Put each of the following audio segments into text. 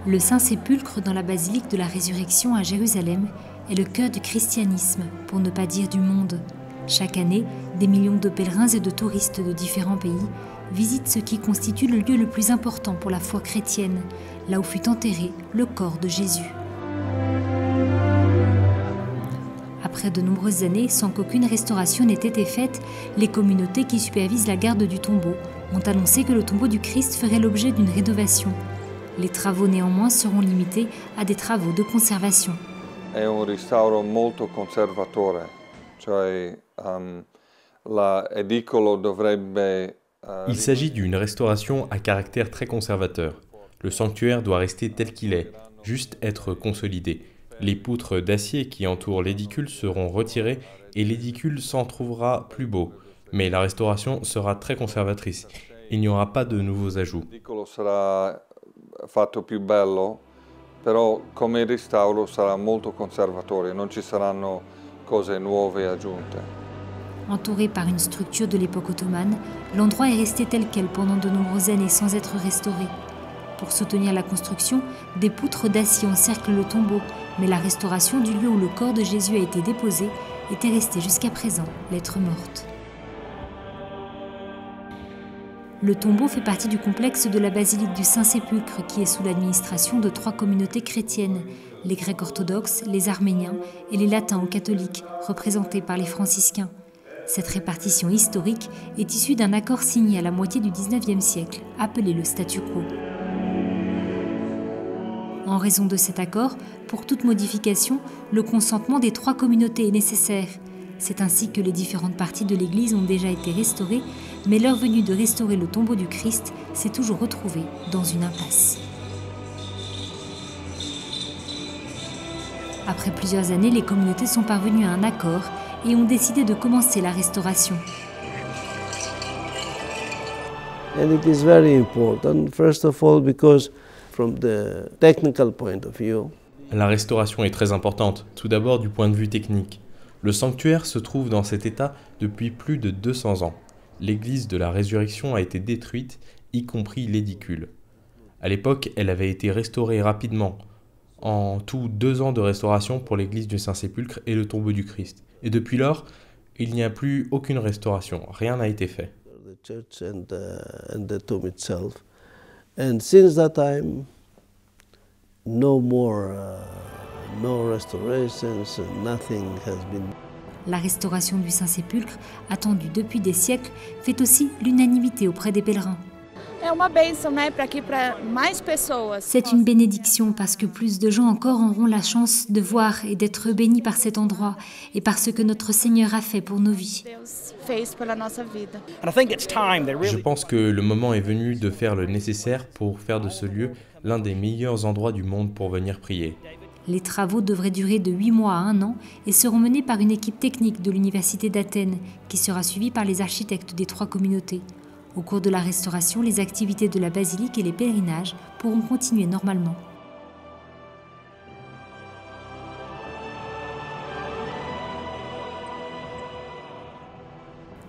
Le Saint-Sépulcre dans la basilique de la Résurrection à Jérusalem est le cœur du christianisme, pour ne pas dire du monde. Chaque année, des millions de pèlerins et de touristes de différents pays visitent ce qui constitue le lieu le plus important pour la foi chrétienne, là où fut enterré le corps de Jésus. Après de nombreuses années, sans qu'aucune restauration n'ait été faite, les communautés qui supervisent la garde du tombeau ont annoncé que le tombeau du Christ ferait l'objet d'une rénovation. Les travaux néanmoins seront limités à des travaux de conservation. È un restauro molto conservatore, cioè l'edicolo dovrebbe... Il s'agit d'une restauration à caractère très conservateur. Le sanctuaire doit rester tel qu'il est, juste être consolidé. Les poutres d'acier qui entourent l'édicule seront retirées et l'édicule s'en trouvera plus beau. Mais la restauration sera très conservatrice. Il n'y aura pas de nouveaux ajouts. L'edicolo sarà fatto più bello, però come restauro sarà molto conservatore, non ci saranno cose nuove aggiunte. Entouré par une structure de l'époque ottomane, l'endroit est resté tel quel pendant de nombreuses années sans être restauré. Pour soutenir la construction, des poutres d'acier encerclent le tombeau, mais la restauration du lieu où le corps de Jésus a été déposé était restée jusqu'à présent lettre morte. Le tombeau fait partie du complexe de la basilique du Saint-Sépulcre qui est sous l'administration de 3 communautés chrétiennes, les Grecs orthodoxes, les Arméniens et les Latins ou catholiques, représentés par les franciscains. Cette répartition historique est issue d'un accord signé à la moitié du XIXe siècle, appelé le statu quo. En raison de cet accord, pour toute modification, le consentement des 3 communautés est nécessaire. C'est ainsi que les différentes parties de l'église ont déjà été restaurées, mais l'heure venue de restaurer le tombeau du Christ s'est toujours retrouvée dans une impasse. Après plusieurs années, les communautés sont parvenues à un accord et ont décidé de commencer la restauration. And it is very important, first of all, because from the technical point of view, la restauration est très importante, tout d'abord du point de vue technique. Le sanctuaire se trouve dans cet état depuis plus de 200 ans. L'église de la Résurrection a été détruite, y compris l'édicule. À l'époque, elle avait été restaurée rapidement. En tout 2 ans de restauration pour l'église du Saint-Sépulcre et le tombeau du Christ. Et depuis lors, il n'y a plus aucune restauration, rien n'a été fait. the church and the tomb itself. And since that time, no restorations, nothing has been. La restauration du Saint-Sépulcre, attendue depuis des siècles, fait aussi l'unanimité auprès des pèlerins. C'est une bénédiction parce que plus de gens encore auront la chance de voir et d'être bénis par cet endroit et par ce que notre Seigneur a fait pour nos vies. Je pense que le moment est venu de faire le nécessaire pour faire de ce lieu l'un des meilleurs endroits du monde pour venir prier. Les travaux devraient durer de 8 mois à 1 an et seront menés par une équipe technique de l'Université d'Athènes qui sera suivie par les architectes des 3 communautés. Au cours de la restauration, les activités de la basilique et les pèlerinages pourront continuer normalement.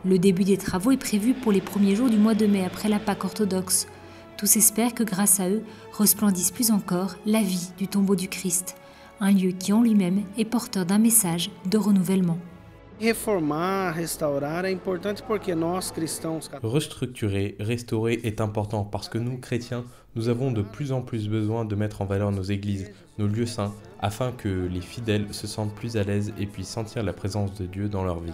Le début des travaux est prévu pour les premiers jours du mois de mai après la Pâque orthodoxe. Tous espèrent que grâce à eux, resplendisse plus encore la vie du tombeau du Christ, un lieu qui en lui-même est porteur d'un message de renouvellement. Restructurer, restaurer est important parce que nous, chrétiens, nous avons de plus en plus besoin de mettre en valeur nos églises, nos lieux saints, afin que les fidèles se sentent plus à l'aise et puissent sentir la présence de Dieu dans leur vie.